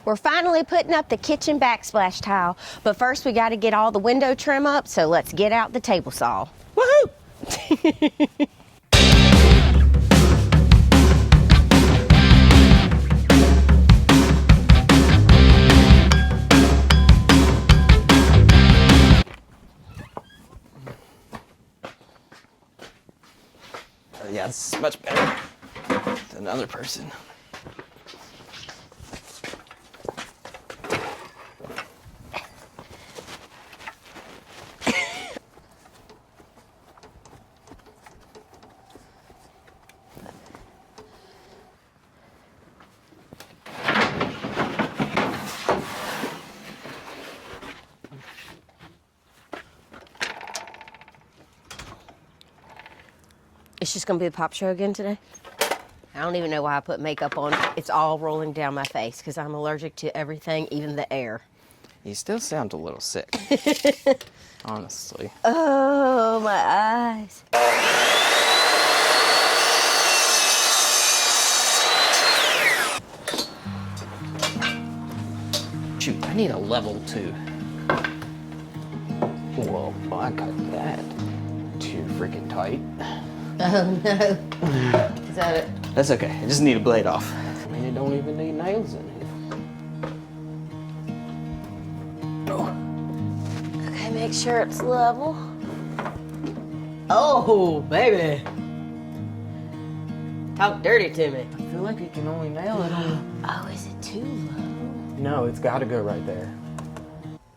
We're finally putting up the kitchen backsplash tile, but first we got to get all the window trim up, so let's get out the table saw. Woohoo! Yeah, this is much better than another person. It's just gonna be the pop show again today. I don't even know why I put makeup on. It's all rolling down my face because I'm allergic to everything, even the air. You still sound a little sick, honestly. Oh, my eyes. Shoot, I need a level 2. Whoa, I got that too freaking tight. Oh no. Is that it? That's okay. I just need a blade off. I mean, it don't even need nails in it. Oh. Okay, make sure it's level. Oh, baby. Talk dirty to me. I feel like you can only nail it on. Oh, is it too low? No, it's got to go right there.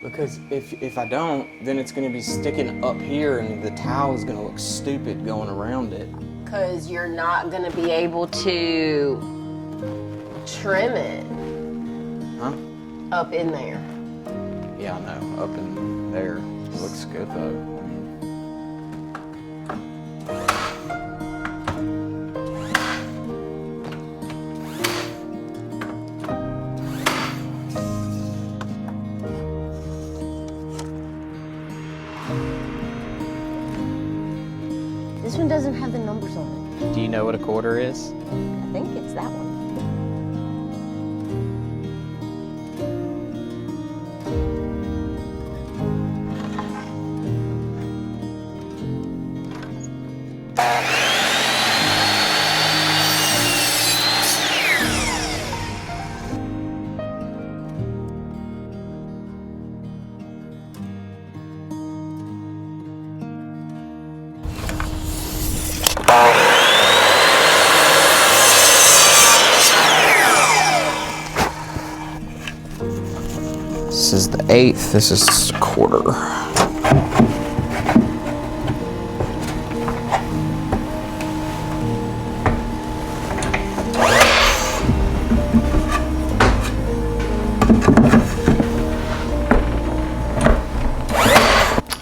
Because if I don't, then it's going to be sticking up here and the towel is going to look stupid going around it. Because you're not going to be able to trim it. Huh? Up in there. Yeah, I know. Up in there. It looks good though. This one doesn't have the numbers on it. Do you know what a quarter is? I think it's that one. This is the 1/8. This is a quarter.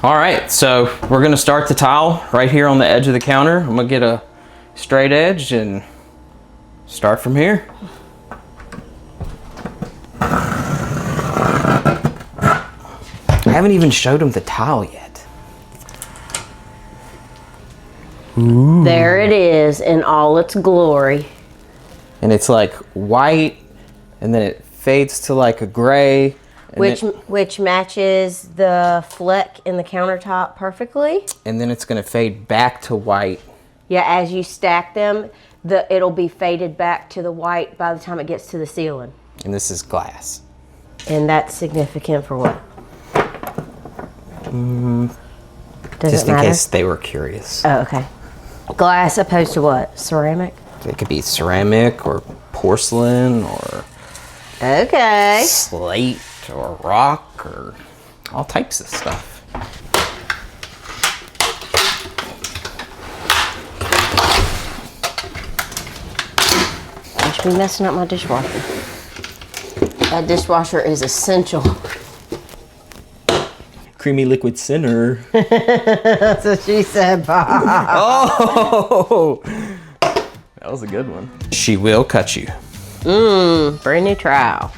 All right, so we're gonna start the tile right here on the edge of the counter. I'm gonna get a straight edge and start from here. I haven't even showed him the tile yet. Ooh. There it is in all its glory. And it's like white, and then it fades to like a gray. Which matches the fleck in the countertop perfectly. And then it's gonna fade back to white. Yeah, as you stack them, it'll be faded back to the white by the time it gets to the ceiling. And this is glass. And that's significant for what? Just in case they were curious. Oh, okay. Glass opposed to what? Ceramic? It could be ceramic or porcelain or okay, slate or rock or all types of stuff. I should be messing up my dishwasher. That dishwasher is essential. Creamy liquid center. That's what she said, Bob. Oh, that was a good one. She will cut you. Brand new trowel.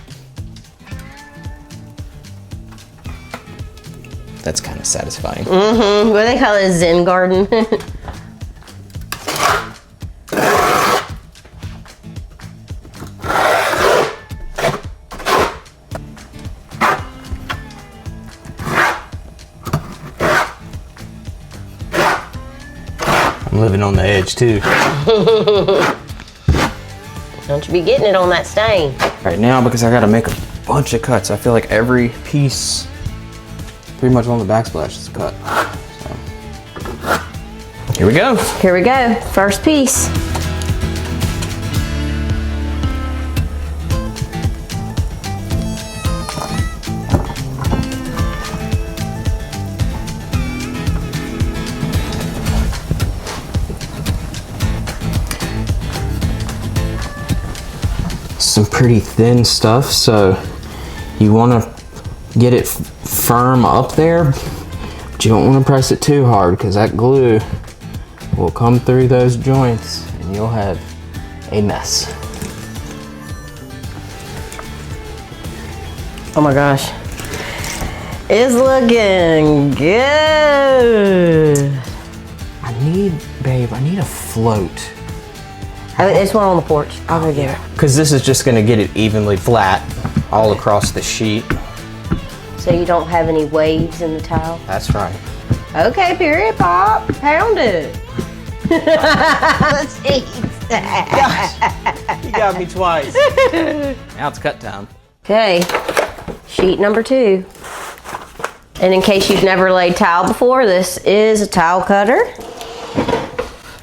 That's kind of satisfying. What do they call it? A Zen garden. living on the edge too. Don't you be getting it on that stain. Right now, because I gotta make a bunch of cuts, I feel like every piece pretty much on the backsplash is cut. So. Here we go. Here we go, first piece. Some pretty thin stuff, so you want to get it firm up there, but you don't want to press it too hard because that glue will come through those joints and you'll have a mess. Oh my gosh. It's looking good. Babe, I need a float. There's one on the porch. I'll go get it. Because this is just going to get it evenly flat all across the sheet. So you don't have any waves in the tile? That's right. Okay, period pop. Pound it. Jeez. Gosh, you got me twice. Now it's cut time. Okay, sheet number 2. And in case you've never laid tile before, this is a tile cutter.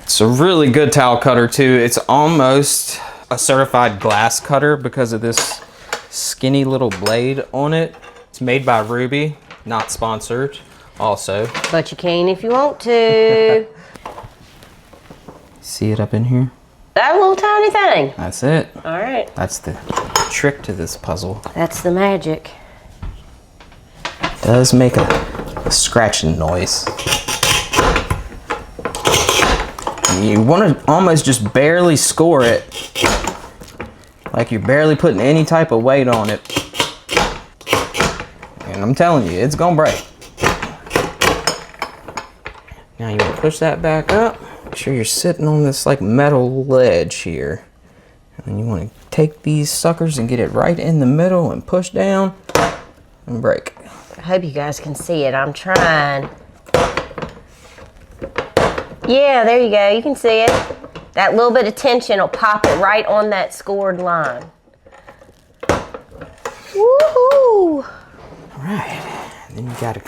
It's a really good tile cutter too. It's almost a certified glass cutter because of this skinny little blade on it. It's made by Ruby, not sponsored also. But you can if you want to. See it up in here? That little tiny thing. That's it. All right. That's the trick to this puzzle. That's the magic. It does make a scratching noise. You want to almost just barely score it, like you're barely putting any type of weight on it. And I'm telling you, it's gonna break. Now you want to push that back up. Make sure you're sitting on this like metal ledge here. And then you want to take these suckers and get it right in the middle and push down and break. I hope you guys can see it. I'm trying. Yeah, there you go. You can see it. That little bit of tension will pop it right on that scored line. Woohoo! All right. And then you got to,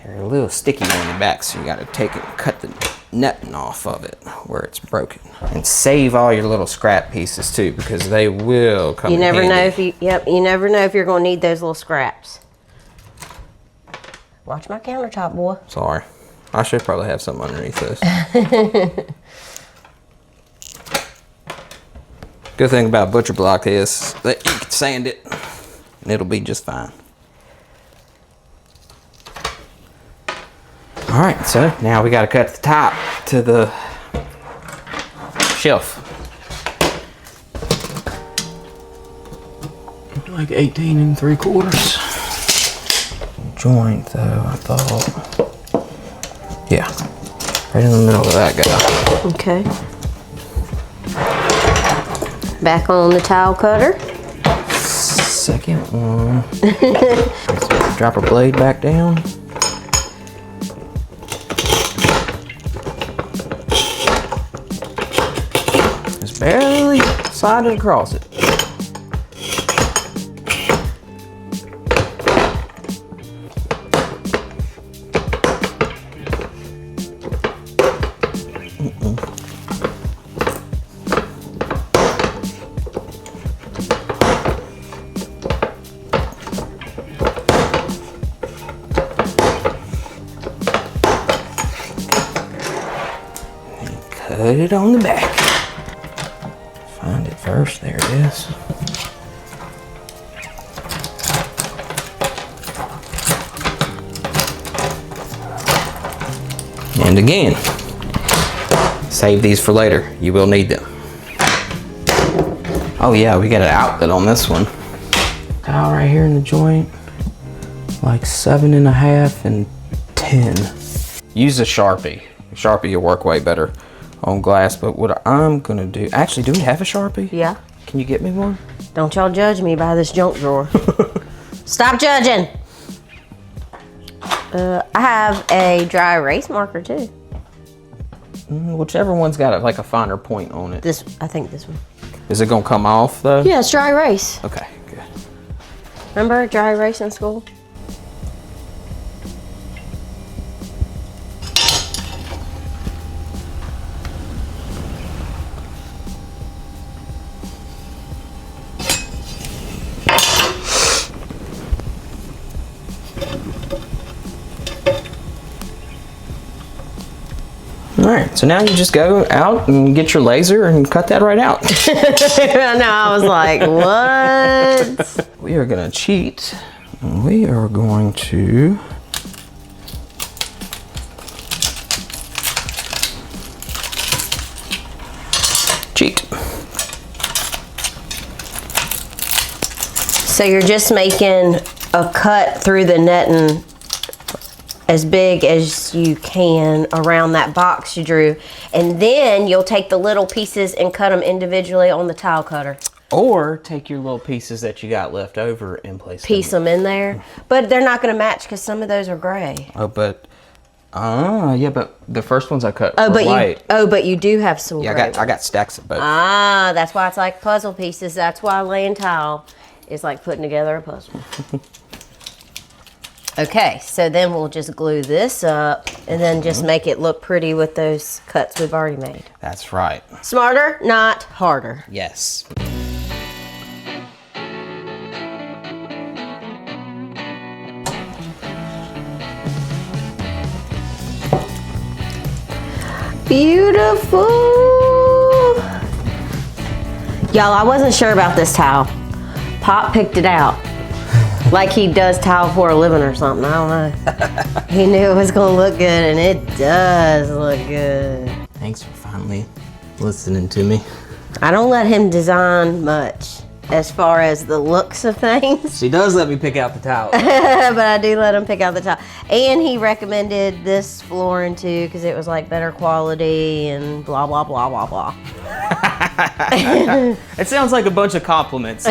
they're a little sticky on the back, so you got to take it and cut the netting off of it where it's broken. And save all your little scrap pieces too, because they will come in handy. You never know if you're going to need those little scraps. Watch my countertop, boy. Sorry. I should probably have something underneath this. Good thing about butcher block is that you can sand it and it'll be just fine. All right, so now we got to cut the top to the shelf. Like 18 3/4. Joint though, I thought. Yeah, right in the middle of that guy. Okay. Back on the tile cutter. Second one. Drop our blade back down. Just barely slide it across it. Cut it on the back. Find it first. There it is. And again, save these for later. You will need them. Oh yeah, we got an outlet on this one. Tile right here in the joint. Like 7.5 and 10. Use a Sharpie. Sharpie will work way better on glass, but what I'm gonna do, actually, do we have a Sharpie? Yeah. Can you get me one? Don't y'all judge me by this junk drawer. Stop judging. I have a dry erase marker too. Whichever one's got like a finer point on it. I think this one. Is it gonna come off though? Yeah, it's dry erase. Okay, good. Remember dry erase in school? All right, so now you just go out and get your laser and cut that right out. No, I was like, what? We are gonna cheat. We are going to cheat. So you're just making a cut through the netting as big as you can around that box you drew. And then you'll take the little pieces and cut them individually on the tile cutter. Or take your little pieces that you got left over and Piece them in there. But they're not going to match because some of those are gray. Oh, but yeah, but the first ones I cut Oh, were but white. but you do have some Yeah, gray. I got stacks of both. Ah, that's why it's like puzzle pieces. That's why laying tile is like putting together a puzzle. Okay, so then we'll just glue this up and then just make it look pretty with those cuts we've already made. That's right. Smarter, not harder. Yes. Beautiful. Y'all, I wasn't sure about this towel. Pop picked it out. Like he does tile for a living or something. I don't know. He knew it was going to look good, and it does look good. Thanks for finally listening to me. I don't let him design much as far as the looks of things. She does let me pick out the towel. But I do let him pick out the tile. And he recommended this flooring too because it was like better quality and blah, blah, blah, blah, blah. It sounds like a bunch of compliments.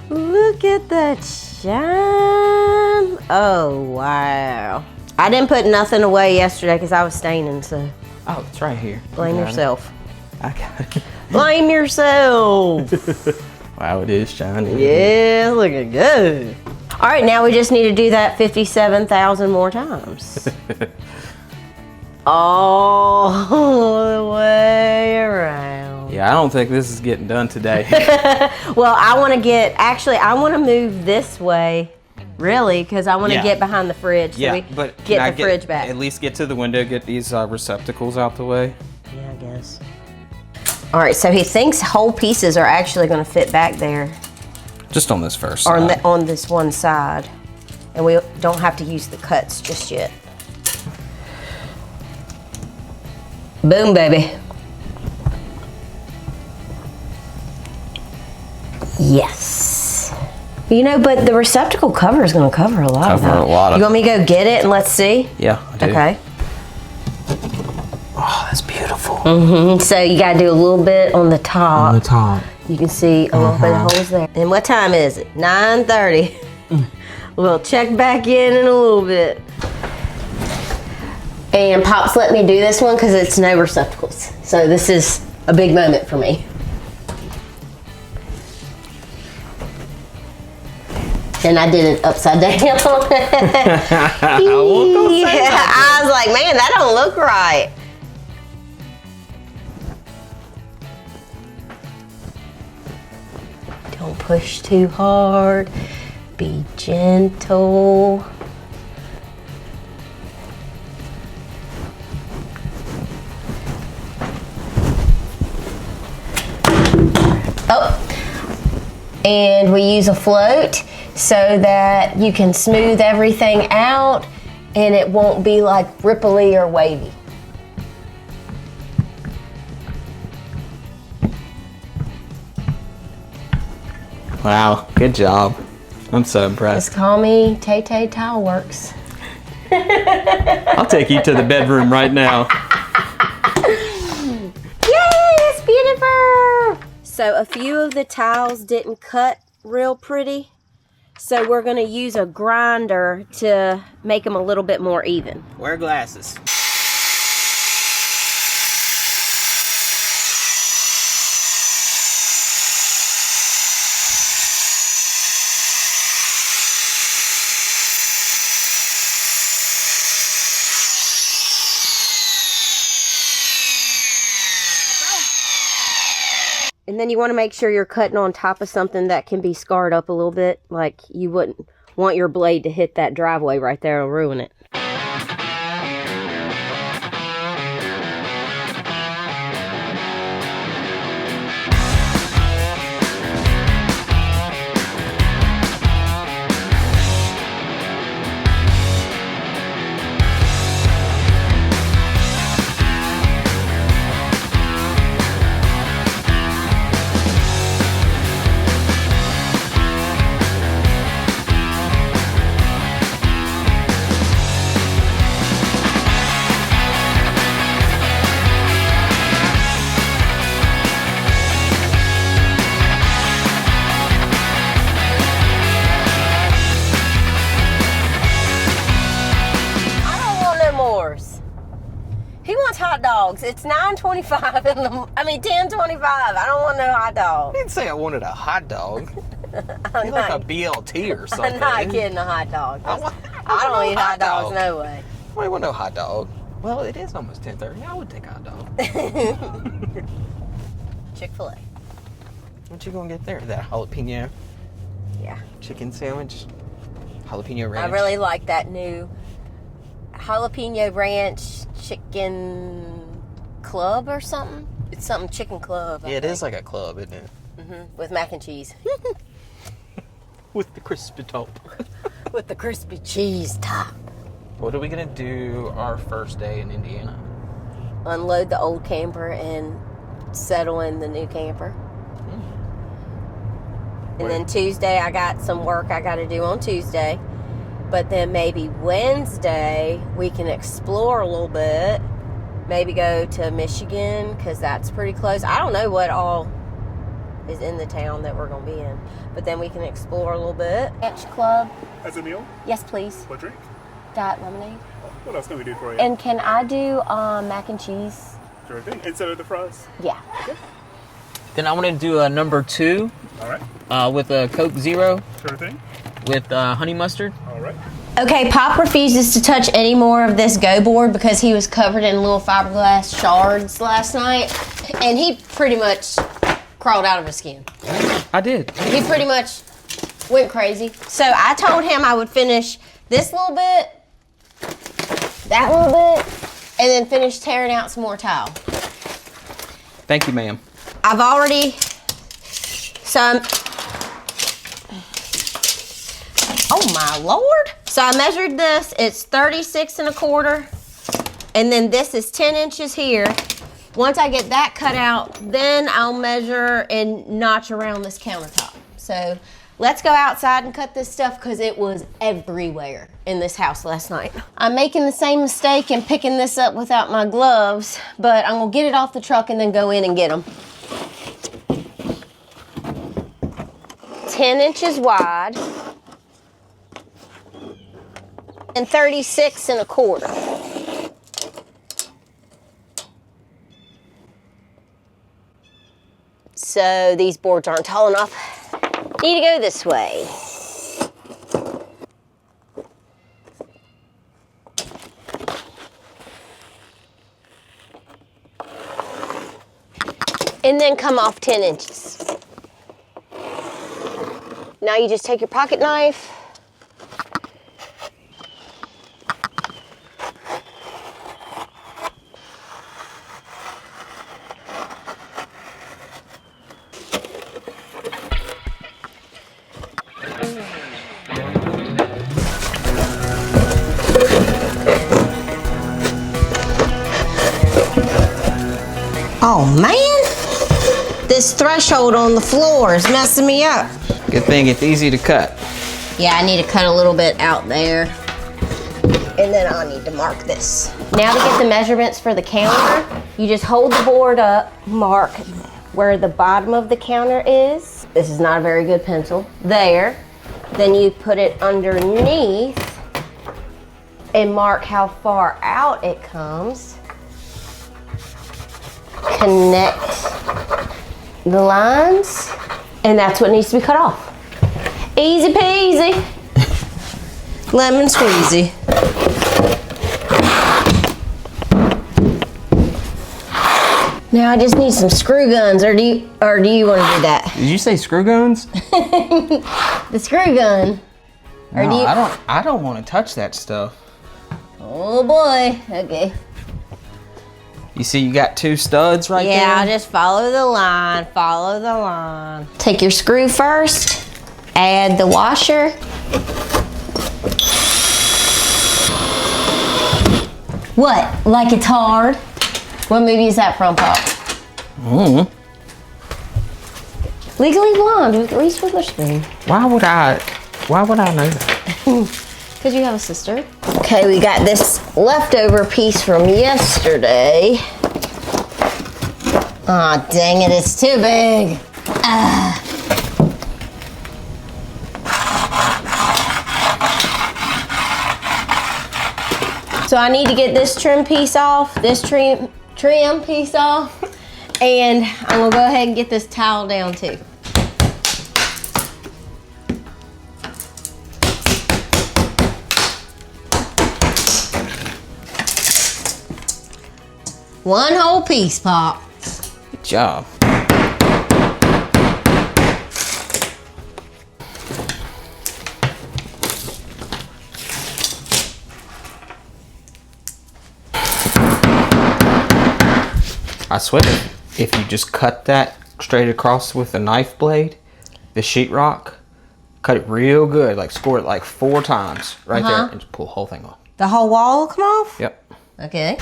Look at that shine. Oh, wow. I didn't put nothing away yesterday because I was staining, so Oh, it's right here. blame You got it. yourself. I got it. Blame yourself. Wow, it is shiny. Yeah, looking good. All right, now we just need to do that 57,000 more times. All the way around. Yeah, I don't think this is getting done today. Well, I want to move this way, really, because I want to Yeah. get behind the fridge. So Yeah, we but can get I the fridge back. At least get to the window, get these receptacles out the way. Yeah, I guess. All right, so he thinks whole pieces are actually going to fit back there, Just on this first or side. on this one side, and we don't have to use the cuts just yet. Boom, baby. Yes. You know, but the receptacle cover is going to cover a lot of Cover that. a lot of You want me to go get it and let's see? Yeah, I do. Okay. Oh, that's beautiful. So you got to do a little bit on the top. On the top. You can see a little bit of holes there. And what time is it? 9:30. We'll check back in a little bit. And Pop's let me do this one because it's no receptacles. So this is a big moment for me. And I did it upside down. Yeah, I was like, man, that don't look right. Don't push too hard. Be gentle. Oh, and we use a float so that you can smooth everything out and it won't be like ripply or wavy. Wow, good job. I'm so Just impressed. call me Tay Tay Tile Works. I'll take you to the bedroom right now. Yay, it's beautiful! So a few of the tiles didn't cut real pretty. So we're gonna use a grinder to make them a little bit more even. Wear glasses. And then you want to make sure you're cutting on top of something that can be scarred up a little bit. Like you wouldn't want your blade to hit that driveway right there. It'll ruin it. He wants hot dogs. It's 9:25 in the, 10:25. I don't want no hot dog. I didn't say I wanted a hot dog. I'm like a BLT or something. I'm not getting a hot dog. I don't eat hot dogs, no way. I want no hot dog. Well, it is almost 10:30. I would take a hot dog. Chick-fil-A. What you gonna get there? That jalapeno? Yeah. Chicken sandwich? Jalapeno ranch? I really like that new jalapeno ranch chicken club or something. It's something chicken club. Yeah, it is like a club, isn't it? With mac and cheese. With the crispy top. With the crispy cheese top. What are we gonna do our first day in Indiana? Unload the old camper and settle in the new camper. And then Tuesday, I got some work I got to do on Tuesday. But then maybe Wednesday, we can explore a little bit. Maybe go to Michigan, because that's pretty close. I don't know what all is in the town that we're going to be in. But then we can explore a little bit. Ranch Club. As a meal? Yes, please. What drink? Diet lemonade. What else can we do for you? And can I do mac and cheese? Sure thing. Instead of the fries? Yeah. Okay. Then I want to do a number 2. All right. With a Coke Zero. Sure thing. With honey mustard. All right. Okay, Pop refuses to touch any more of this Go board because he was covered in little fiberglass shards last night. And he pretty much crawled out of his skin. I did. He pretty much went crazy. So I told him I would finish this little bit, that little bit, and then finish tearing out some more tile. Thank you, ma'am. I've already, oh my Lord. So I measured this, it's 36 1/4, and then this is 10 inches here. Once I get that cut out, then I'll measure and notch around this countertop. So let's go outside and cut this stuff because it was everywhere in this house last night. I'm making the same mistake and picking this up without my gloves, but I'm gonna get it off the truck and then go in and get them. 10 inches wide and 36 1/4. So these boards aren't tall enough. Need to go this way. And then come off 10 inches. Now you just take your pocket knife. Oh man, this threshold on the floor is messing me up. Good thing it's easy to cut. Yeah, I need to cut a little bit out there. And then I'll need to mark this. Now to get the measurements for the counter, you just hold the board up, mark where the bottom of the counter is. This is not a very good pencil. There. Then you put it underneath and mark how far out it comes. Connect the lines, and that's what needs to be cut off. Easy peasy, lemon squeezy. Now I just need some screw guns, or do you want to do that? Did you say screw guns? The screw gun. Or No, I don't want to touch that stuff. Oh boy. Okay. You see you got 2 studs right there? Yeah, I'll just follow the line. Follow the line. Take your screw first. Add the washer. What? Like it's hard? What movie is that from, Pop? Legally Blonde with Reese Witherspoon. Why would I know that? Because you have a sister. Okay, we got this leftover piece from yesterday. Aw, dang it, it's too big. So I need to get this trim piece off, this trim piece off, and I'm gonna go ahead and get this towel down too. One whole piece, Pop. Good job. I swear, if you just cut that straight across with a knife blade, the sheetrock, cut it real good, like score it like 4 times right there, and just pull the whole thing off. The whole wall will come off? Yep. Okay.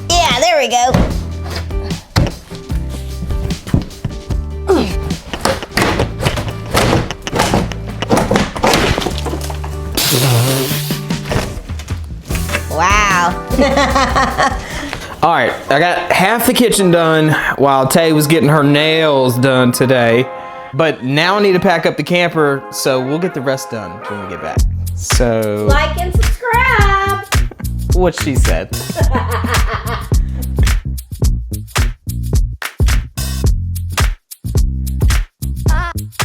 Yeah, there we go. Wow. All right, I got half the kitchen done while Tay was getting her nails done today. But now I need to pack up the camper, so we'll get the rest done when we get back. So, Like and subscribe. what she said.